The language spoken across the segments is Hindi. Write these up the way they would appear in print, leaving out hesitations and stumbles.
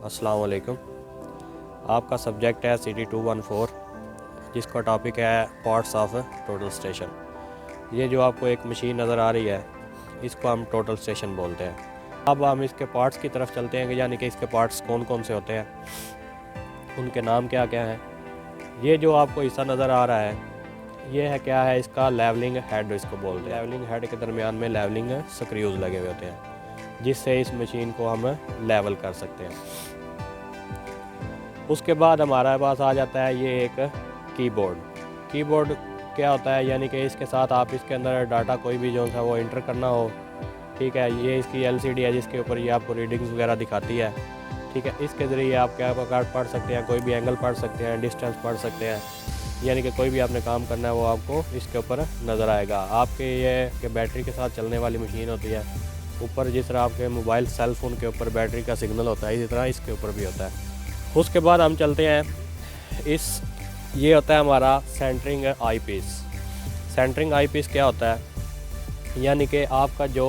अस्सलाम वालेकुम। आपका सब्जेक्ट है सिटी 214 जिसका टॉपिक है पार्ट्स ऑफ टोटल स्टेशन। ये जो आपको एक मशीन नज़र आ रही है इसको हम टोटल स्टेशन बोलते हैं। अब हम इसके पार्ट्स की तरफ चलते हैं कि यानी कि इसके पार्ट्स कौन कौन से होते हैं, उनके नाम क्या क्या हैं। ये जो आपको हिस्सा नज़र आ रहा है ये है क्या है, इसका लेवलिंग हेड इसको बोलते हैं। लेवलिंग हेड के दरमियान में लेवलिंग स्क्रूज लगे हुए होते हैं जिससे इस मशीन को हम लेवल कर सकते हैं। उसके बाद हमारे पास आ जाता है ये एक कीबोर्ड। कीबोर्ड क्या होता है, यानी कि इसके साथ आप इसके अंदर डाटा कोई भी जो सा वो इंटर करना हो, ठीक है। ये इसकी एलसीडी है जिसके ऊपर ये आपको रीडिंग्स वगैरह दिखाती है, ठीक है। इसके ज़रिए आप क्या पढ़ सकते हैं, कोई भी एंगल पढ़ सकते हैं, डिस्टेंस पढ़ सकते हैं, यानी कि कोई भी आपने काम करना है वो आपको इसके ऊपर नज़र आएगा। आपके ये कि बैटरी के साथ चलने वाली मशीन होती है, ऊपर जिस तरह आपके मोबाइल सेल फ़ोन के ऊपर बैटरी का सिग्नल होता है इसी तरह इसके ऊपर भी होता है। उसके बाद हम चलते हैं ये होता है हमारा सेंटरिंग आई पीस। सेंटरिंग आई पीस क्या होता है, यानी कि आपका जो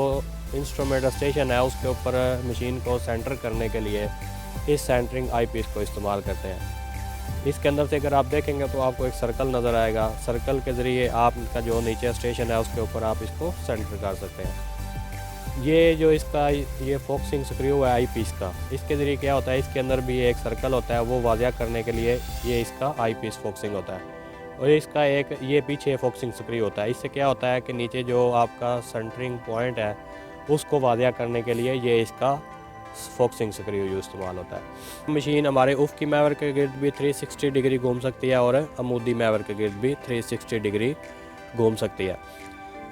इंस्ट्रूमेंट स्टेशन है उसके ऊपर मशीन को सेंटर करने के लिए इस सेंटरिंग आई पीस को इस्तेमाल करते हैं। इसके अंदर से अगर आप देखेंगे तो आपको एक सर्कल नज़र आएगा। सर्कल के ज़रिए आपका जो नीचे स्टेशन है उसके ऊपर आप इसको सेंटर कर सकते हैं। ये जो इसका ये फोकसिंग स्क्रू है आई पीस का, इसके ज़रिए क्या होता है, इसके अंदर भी एक सर्कल होता है, वो वाज़िया करने के लिए ये इसका आई पीस फोकसिंग होता है। और इसका एक ये पीछे फोकसिंग स्क्रू होता है। इससे क्या होता है कि नीचे जो आपका सेंटरिंग पॉइंट है उसको वाज़िया करने के लिए ये इसका फोकसिंग स्क्रू यूज इस्तेमाल होता है। मशीन हमारे उफ़क़ी महवर के गिर्द भी 360 डिग्री घूम सकती है और अमूदी महवर के गिर्द भी 360 डिग्री घूम सकती है।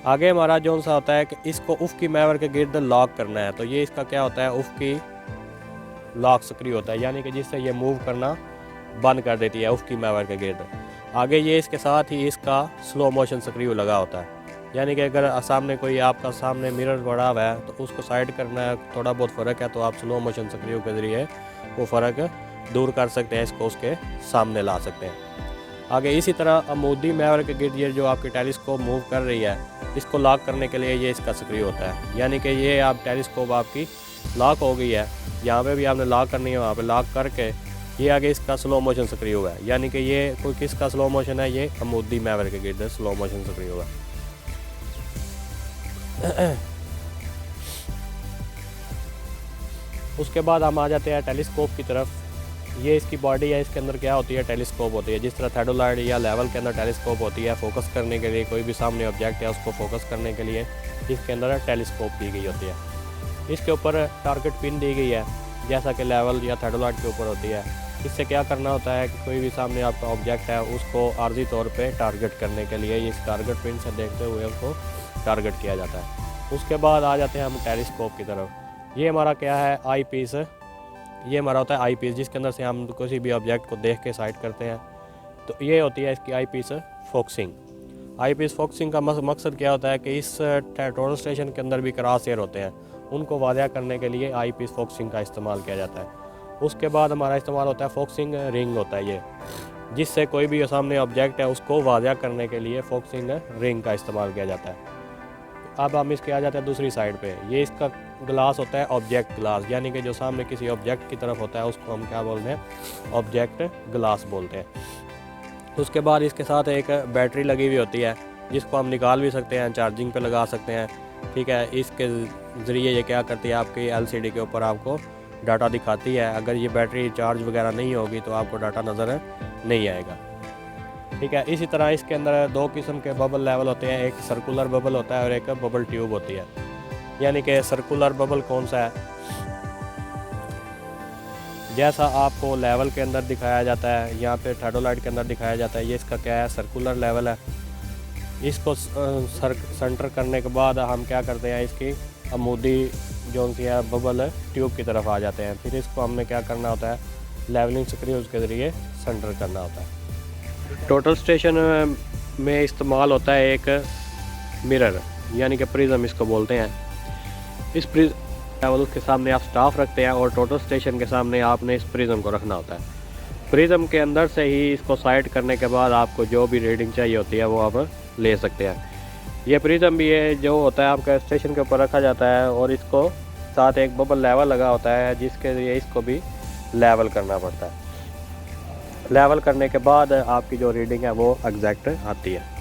आगे हमारा जो सा होता है कि इसको उफ़क़ी महवर के गिर्द लॉक करना है, तो ये इसका क्या होता है, उफ़क़ी लॉक स्क्रू होता है, यानी कि जिससे ये मूव करना बंद कर देती है उफ़क़ी महवर के गिर्द। आगे ये इसके साथ ही इसका स्लो मोशन स्क्रू लगा होता है, यानी कि अगर सामने कोई आपका सामने मिरर पड़ा हुआ है तो उसको साइड करना है, थोड़ा बहुत फ़र्क है तो आप स्लो मोशन स्क्रू के ज़रिए वो फ़र्क दूर कर सकते हैं, इसको उसके सामने ला सकते हैं। आगे इसी तरह अमूदी महवर के गिर्द ये जो आपकी टेलीस्कोप मूव कर रही है इसको लॉक करने के लिए ये इसका स्क्रू होता है, यानी कि ये आप टेलीस्कोप आपकी लॉक हो गई है, यहाँ पे भी आपने लॉक करनी है, वहाँ पे लॉक करके ये आगे इसका स्लो मोशन स्क्रू है, यानी कि ये कोई किसका स्लो मोशन है, ये अमूदी महवर के गिर्द स्लो मोशन स्क्रू है। उसके बाद हम आ जाते हैं टेलीस्कोप की तरफ। ये इसकी बॉडी है, इसके अंदर क्या होती है, टेलीस्कोप होती है। जिस तरह थेडोलाइड या लेवल के अंदर टेलीस्कोप होती है फोकस करने के लिए, कोई भी सामने ऑब्जेक्ट है उसको फोकस करने के लिए इसके अंदर टेलीस्कोप दी गई होती है। इसके ऊपर टारगेट पिन दी गई है जैसा कि लेवल या थेडोलाइड के ऊपर होती है। इससे क्या करना होता है कि कोई भी सामने आपका ऑब्जेक्ट है उसको आर्जी तौर पर टारगेट करने के लिए इस टारगेट पिन से देखते हुए उसको टारगेट किया जाता है। उसके बाद आ जाते हैं हम टेलीस्कोप की तरफ। ये हमारा क्या है, आई पीस। ये हमारा होता है आई पीस जिसके अंदर से हम किसी भी ऑब्जेक्ट को देख के साइड करते हैं, तो ये होती है इसकी आई पीस फोकसिंग। आई पीस फोकसिंग का मकसद क्या होता है कि इस टोटल स्टेशन के अंदर भी क्रॉस एयर होते हैं, उनको वाज़िया करने के लिए आई पीस फोकसिंग का इस्तेमाल किया जाता है। उसके बाद हमारा इस्तेमाल होता है फोकसिंग रिंग होता है ये, जिससे कोई भी सामने ऑब्जेक्ट है उसको वाज़िया करने के लिए फोकसिंग रिंग का इस्तेमाल किया जाता है। अब हम इसके आ जाते हैं दूसरी साइड पे। ये इसका ग्लास होता है ऑब्जेक्ट ग्लास, यानी कि जो सामने किसी ऑब्जेक्ट की तरफ होता है उसको हम क्या बोलते हैं, ऑब्जेक्ट ग्लास बोलते हैं। उसके बाद इसके साथ एक बैटरी लगी हुई होती है जिसको हम निकाल भी सकते हैं, चार्जिंग पे लगा सकते हैं, ठीक है। इसके ज़रिए ये क्या करती है, आपकी एलसीडी के ऊपर आपको डाटा दिखाती है। अगर ये बैटरी चार्ज वगैरह नहीं होगी तो आपको डाटा नज़र नहीं आएगा, ठीक है। इसी तरह इसके अंदर दो किस्म के बबल लेवल होते हैं, एक सर्कुलर बबल होता है और एक बबल ट्यूब होती है। यानी कि सर्कुलर बबल कौन सा है, जैसा आपको लेवल के अंदर दिखाया जाता है, यहाँ पे थेडोलाइट के अंदर दिखाया जाता है, ये इसका क्या है, सर्कुलर लेवल है। इसको सेंटर करने के बाद हम क्या करते हैं, इसकी अमूदी जो सी है बबल ट्यूब की तरफ आ जाते हैं। फिर इसको हमने क्या करना होता है, लेवलिंग स्क्रू के ज़रिए सेंटर करना होता है। टोटल स्टेशन में इस्तेमाल होता है एक मिरर, यानी कि प्रिज्म इसको बोलते हैं। इस प्रिज्म उसके सामने आप स्टाफ रखते हैं और टोटल स्टेशन के सामने आपने इस प्रिज्म को रखना होता है। प्रिज्म के अंदर से ही इसको साइड करने के बाद आपको जो भी रीडिंग चाहिए होती है वो आप ले सकते हैं। ये प्रिज्म भी है जो होता है आपका स्टेशन के ऊपर रखा जाता है और इसको साथ एक बबल लेवल लगा होता है जिसके लिए इसको भी लेवल करना पड़ता है। लेवल करने के बाद आपकी जो रीडिंग है वो एग्जैक्ट आती है।